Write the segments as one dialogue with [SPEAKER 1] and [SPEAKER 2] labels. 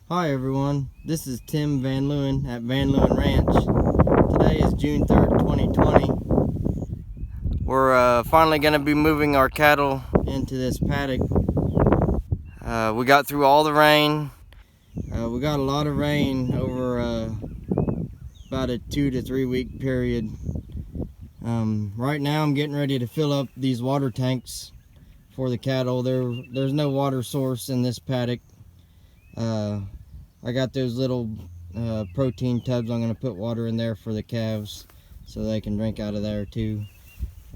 [SPEAKER 1] Hi everyone, this is Tim VanLeeuwen at VanLeeuwen Ranch. Today is June 3rd, 2020. We're finally going to be moving our cattle into this paddock. We got through all the rain. We got a lot of rain over about a 2 to 3 week period. Right now I'm getting ready to fill up these water tanks for the cattle. There's no water source in this paddock. I got those little protein tubs. I'm going to put water in there for the calves so they can drink out of there too.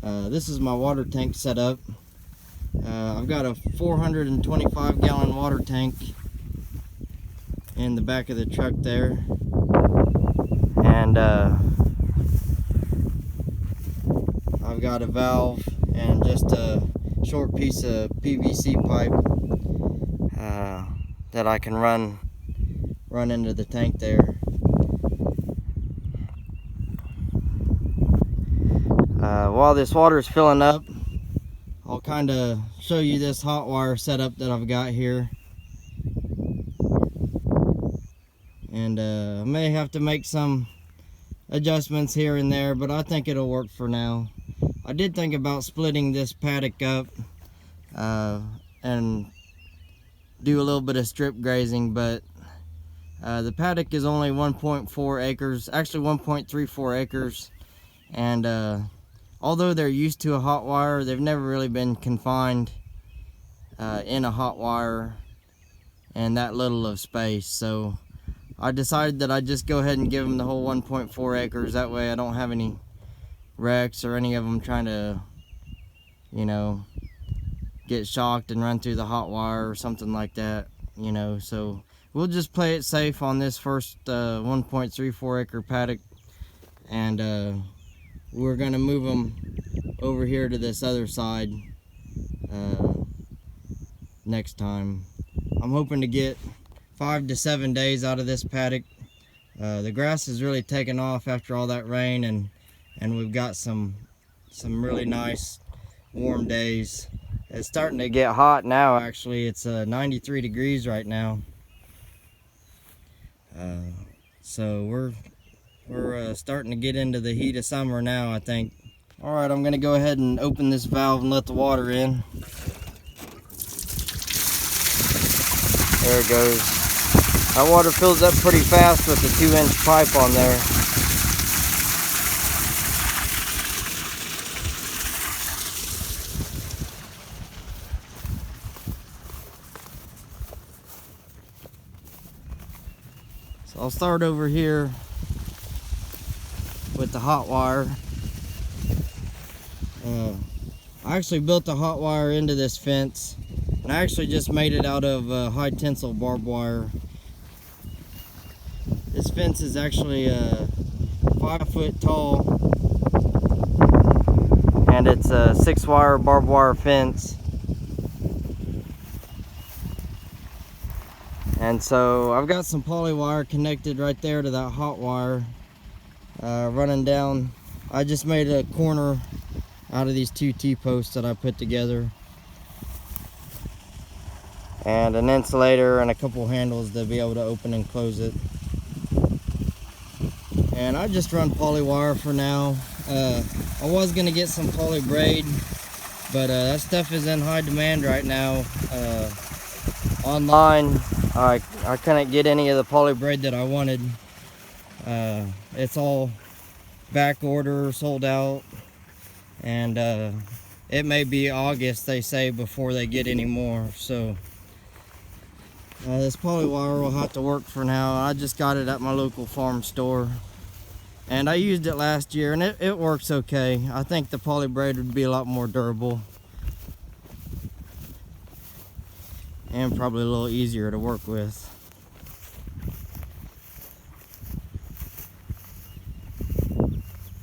[SPEAKER 1] This is my water tank set up. I've got a 425 gallon water tank in the back of the truck there, and I've got a valve and just a short piece of PVC pipe that I can run into the tank there. While this water is filling up, I'll kind of show you this Hotwire setup that I've got here. And I may have to make some adjustments here and there, but I think it'll work for now. I did think about splitting this paddock up and do a little bit of strip grazing, but the paddock is only 1.4 acres, actually 1.34 acres, and although they're used to a Hotwire, they've never really been confined in a Hotwire and that little of space. So I decided that I'd just go ahead and give them the whole 1.4 acres. That way I don't have any wrecks or any of them trying to, you know, get shocked and run through the Hotwire or something like that, you know. So we'll just play it safe on this first 1.34 acre paddock, and we're gonna move them over here to this other side next time. I'm hoping to get 5 to 7 days out of this paddock. The grass has really taken off after all that rain, and we've got some really nice warm days. It's starting to get hot now. Actually, it's 93 degrees right now. So we're starting to get into the heat of summer now, I think. All right, I'm gonna go ahead and open this valve and let the water in. There it goes. That water fills up pretty fast with the 2-inch pipe on there. So I'll start over here with the Hotwire. I actually built the Hotwire into this fence, and I actually just made it out of high tensile barbed wire. This fence is actually 5 foot tall, and it's a 6-wire barbed wire fence. And so I've got some poly wire connected right there to that Hotwire running down. I just made a corner out of these 2 T-posts that I put together, and an insulator and a couple handles to be able to open and close it. And I just run poly wire for now. I was gonna get some poly braid, but that stuff is in high demand right now. Online, I couldn't get any of the poly braid that I wanted. It's all back order, sold out, and it may be August, they say, before they get any more. So this poly wire will have to work for now. I just got it at my local farm store, and I used it last year, and it works okay. I think the poly braid would be a lot more durable and probably a little easier to work with.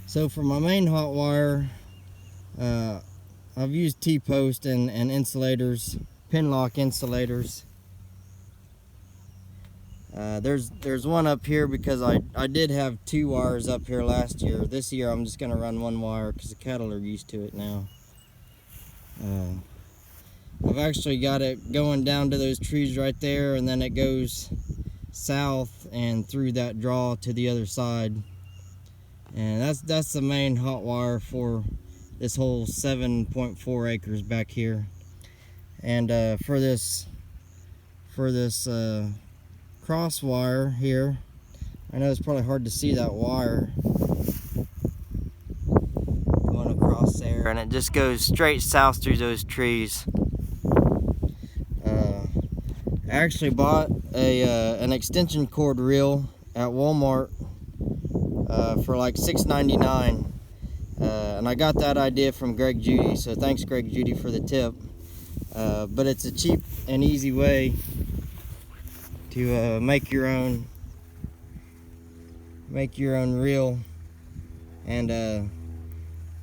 [SPEAKER 1] So for my main Hotwire, I've used T-post and insulators, pin lock insulators. There's one up here because I did have 2 wires up here last year. This year I'm just gonna run 1 wire because the cattle are used to it now. I've actually got it going down to those trees right there, and then it goes south and through that draw to the other side. And that's the main hot wire for this whole 7.4 acres back here. And for this crosswire here, I know it's probably hard to see that wire going across there, and it just goes straight south through those trees. I actually bought an extension cord reel at Walmart for like $6.99, and I got that idea from Greg Judy, so thanks Greg Judy for the tip. But it's a cheap and easy way to make your own reel. And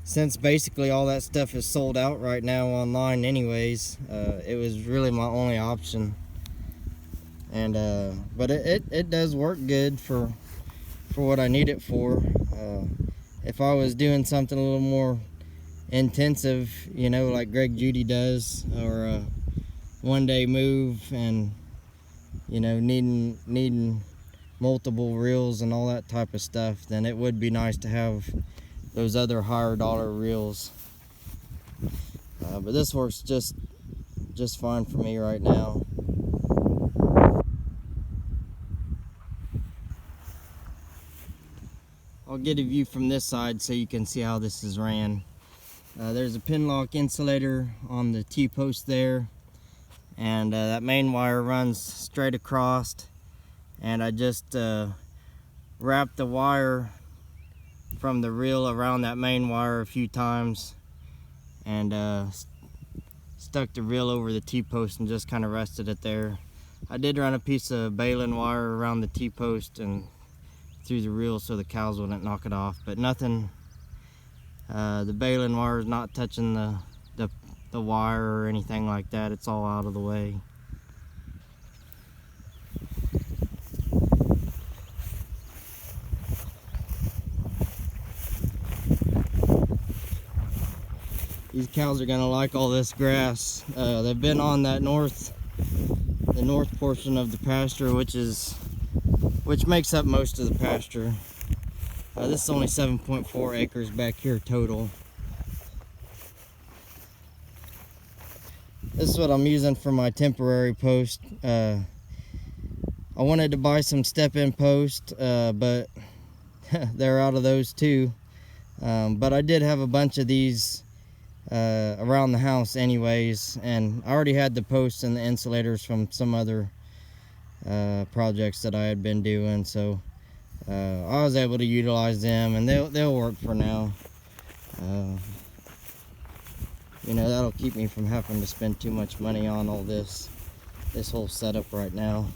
[SPEAKER 1] since basically all that stuff is sold out right now online anyways, it was really my only option. And but it does work good for what I need it for. If I was doing something a little more intensive, you know, like Greg Judy does, or a one-day move, and you know, needing multiple reels and all that type of stuff, then it would be nice to have those other higher dollar reels. But this works just fine for me right now. I'll get a view from this side so you can see how this is ran. There's a pin lock insulator on the T-post there, and that main wire runs straight across, and I just wrapped the wire from the reel around that main wire a few times, and stuck the reel over the T-post and just kind of rested it there. I did run a piece of baling wire around the T-post and through the reel so the cows wouldn't knock it off, but nothing. The baling wire is not touching the wire or anything like that. It's all out of the way. These cows are gonna like all this grass. They've been on that the north portion of the pasture, which makes up most of the pasture. This is only 7.4 acres back here total. This is what I'm using for my temporary post. I wanted to buy some step-in post, but they're out of those too. But I did have a bunch of these around the house anyways, and I already had the posts and the insulators from some other projects that I had been doing, so I was able to utilize them, and they'll work for now. You know, that'll keep me from having to spend too much money on all this whole setup right now.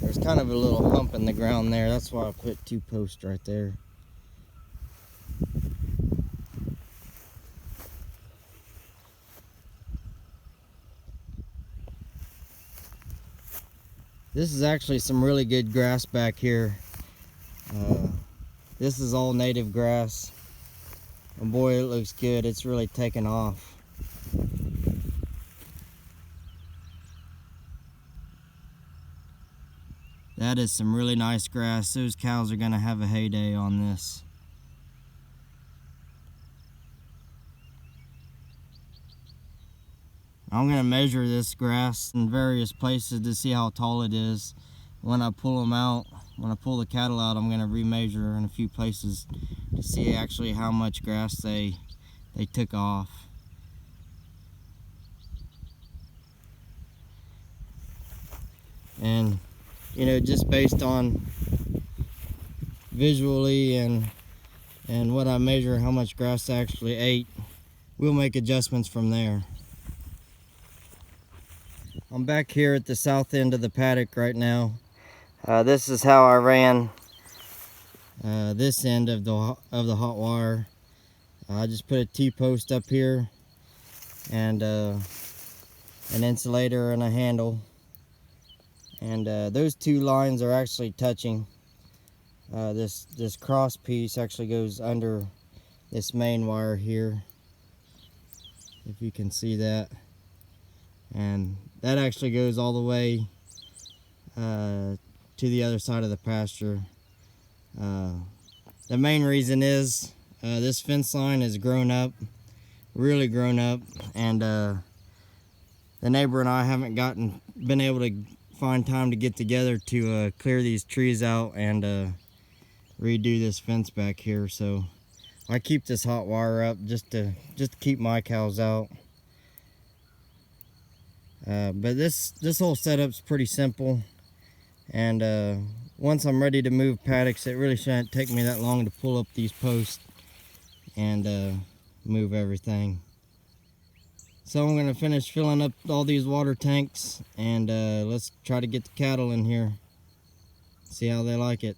[SPEAKER 1] There's kind of a little hump in the ground there. That's why I put 2 posts right there. This is actually some really good grass back here. This is all native grass. And boy, it looks good. It's really taken off. That is some really nice grass. Those cows are gonna have a heyday on this. I'm gonna measure this grass in various places to see how tall it is. When I pull them out, when I pull the cattle out, I'm gonna remeasure in a few places to see actually how much grass they took off. And you know, just based on visually and what I measure, how much grass they actually ate, we'll make adjustments from there. I'm back here at the south end of the paddock right now. This is how I ran this end of the hot wire. I just put a T-post up here, and an insulator and a handle. And those two lines are actually touching. This cross piece actually goes under this main wire here, if you can see that. And that actually goes all the way to the other side of the pasture. The main reason is this fence line has grown up, really grown up, and the neighbor and I haven't been able to find time to get together to clear these trees out and redo this fence back here. So I keep this hot wire up just to keep my cows out. But this whole setup's pretty simple, and once I'm ready to move paddocks, it really shouldn't take me that long to pull up these posts and move everything. So I'm going to finish filling up all these water tanks, and let's try to get the cattle in here, see how they like it.